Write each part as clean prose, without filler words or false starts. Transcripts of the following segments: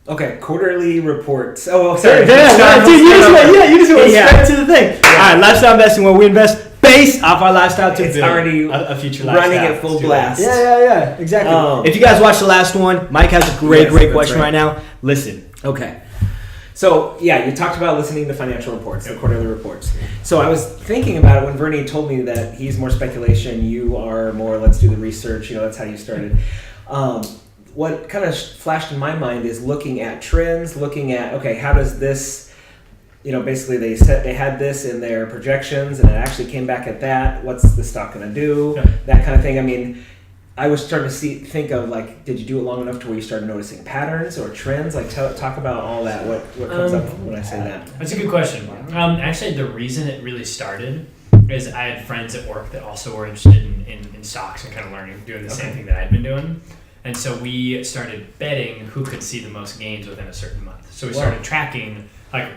Okay, quarterly reports. Oh, sorry. You just went straight to the thing. Yeah. All right, lifestyle investing, where we invest based off our lifestyle to build already a future lifestyle. Running at full blast. Yeah, exactly. If you guys watched the last one, Mike has a great question right now. Listen. Okay. So, yeah, you talked about listening to financial reports, the quarterly reports. So I was thinking about it when Bernie told me that he's more speculation, you are more let's do the research, that's how you started. What kind of flashed in my mind is looking at trends, looking at, okay, how does this, basically they had this in their projections and it actually came back at that. What's the stock going to do? Yeah. That kind of thing. I mean, I was starting to think of did you do it long enough to where you started noticing patterns or trends? Talk about all that. What comes up when I say that? That's a good question. Actually, the reason it really started is I had friends at work that also were interested in stocks and kind of learning, doing the same thing that I'd been doing. And so we started betting who could see the most gains within a certain month. So we started tracking,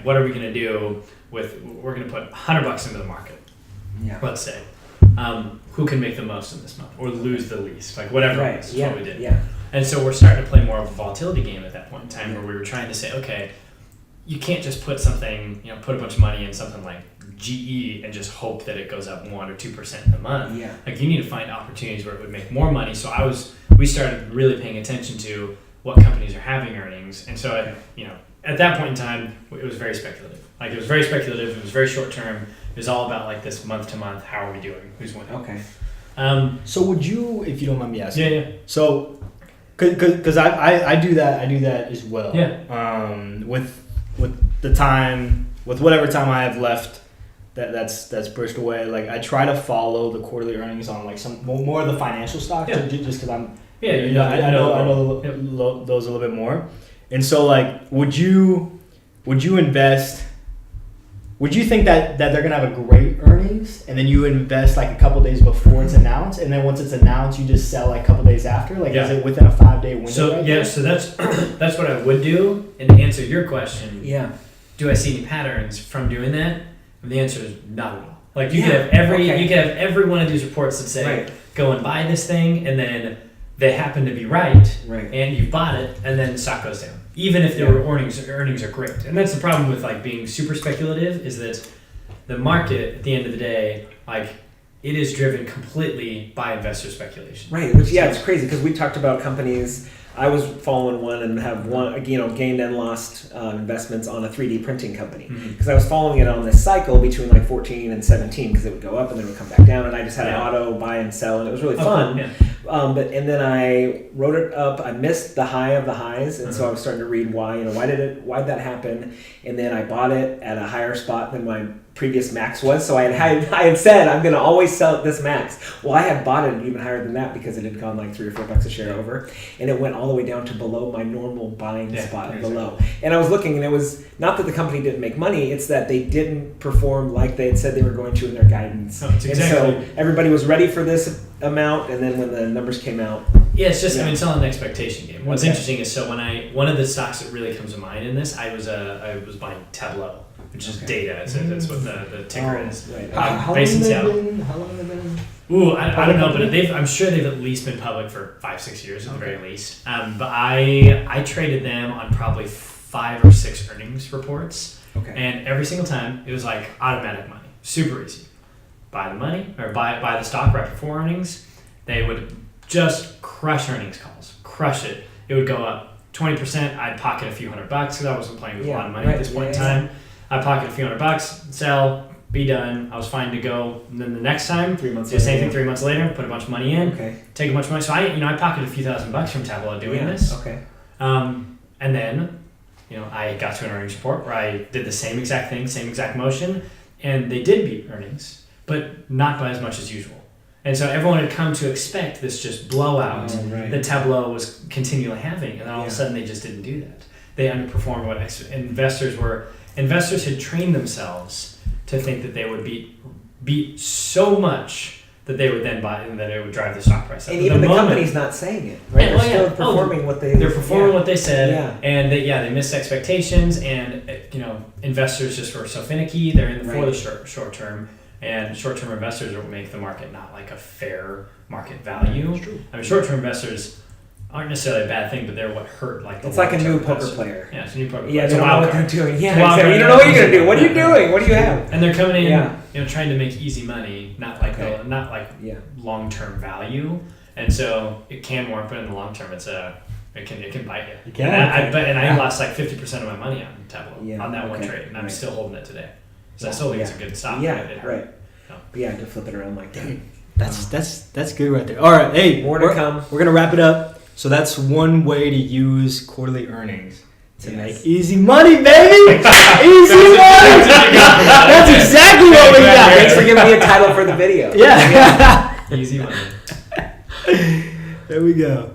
what are we going to do we're going to put $100 into the market, let's say. Who can make the most in this month or lose the least, whatever it is, what we did. Yeah. And so we're starting to play more of a volatility game at that point in time where we were trying to say, okay, you can't just put something, put a bunch of money in something like GE and just hope that it goes up 1 or 2% in a month. Yeah. You need to find opportunities where it would make more money. So we started really paying attention to what companies are having earnings. And so, at that point in time, it was very speculative. It was very speculative. It was very short term. It was all about this month to month. How are we doing? Who's winning? Okay. So would you, if you don't mind me asking? Yeah. So, because I do that as well. Yeah. With the time, with whatever time I have left, that's pushed away. I try to follow the quarterly earnings on some more of the financial stocks, just because I'm. Yeah. I know those a little bit more, and so would you invest? Would you think that they're gonna have a great earnings, and then you invest a couple days before it's announced, and then once it's announced, you just sell a couple days after? Is it within a 5-day window? So so that's what I would do. And to answer your question, do I see any patterns from doing that? And the answer is not at all. You could have every one of these reports that say go and buy this thing, and then they happen to be right, and you bought it, and then the stock goes down. Even if their earnings are great. And that's the problem with being super speculative is that the market, at the end of the day, it is driven completely by investor speculation. Right, which it's crazy because we talked about companies. I was following one and have gained and lost investments on a 3D printing company because I was following it on this cycle between 14 and 17 because it would go up and then it would come back down, and I just had an auto buy and sell, and it was really fun. And then I wrote it up. I missed the high of the highs, and so I was starting to read why why'd that happen, and then I bought it at a higher spot than my previous max was. So I had said I'm going to always sell at this max. Well, I had bought it even higher than that because it had gone $3 or $4 a share over, and it went all the way down to below my normal buying spot below. And I was looking, and it was not that the company didn't make money; it's that they didn't perform like they had said they were going to in their guidance. And so everybody was ready for this amount, and then when the numbers came out, it's just it's all an expectation game. What's interesting is one of the stocks that really comes to mind in this, I was buying Tableau, which is data. That's what the ticker is. Right. How long have they been? Ooh, I don't know, but I'm sure they've at least been public for 5-6 years at the very least. But I traded them on probably 5 or 6 earnings reports. Okay. And every single time it was automatic money, super easy. Buy the money or buy the stock right before earnings. They would just crush earnings calls, crush it. It would go up 20%. I'd pocket a few $100 because I wasn't playing with a lot of money at this point in time. I'd pocket a few $100, sell, be done. I was fine to go. And then the next time, 3 months do the same thing 3 months later, put a bunch of money in, take a bunch of money. So I pocketed a few $1,000 from Tableau doing this. Okay. And then, I got to an earnings report where I did the same exact thing, same exact motion, and they did beat earnings, but not by as much as usual. And so everyone had come to expect this just blowout that Tableau was continually having, and then all of a sudden they just didn't do that. They underperformed what investors were. Investors had trained themselves to think that they would beat so much that they would then buy, and that it would drive the stock price up. And even the company's not saying it, right? They're still performing what they. They're performing what they said, and they missed expectations, and investors just were so finicky. They're in for the short term. And short-term investors will make the market not a fair market value. That's true. Short-term investors aren't necessarily a bad thing, but they're what hurt like the It's like a new long-term poker investment. player. Yeah, it's a new poker Yeah, player. It's they a don't know wild what they're card. doing. It's a Yeah, wild exactly. card. You don't know what you're gonna do. What are you doing? What do you have? And they're coming in, Yeah. trying to make easy money, not like Okay. not like Yeah. long-term value. And so it can work, but in the long term, it can bite you. It can. And I Yeah. lost like 50% of my money on Tableau Yeah, on that one okay, trade, and I'm right. still holding it today. So I Yeah, still think yeah. it's a good stock. Yeah, but it hurt. right. No. But yeah, to flip it around like that. That's good right there. All right, hey, More to come. We're gonna wrap it up. So that's one way to use quarterly earnings to Yes. make easy money, baby. Easy money. That's exactly what we got. Thanks for giving me a title for the video. Yeah. Easy money. There we go.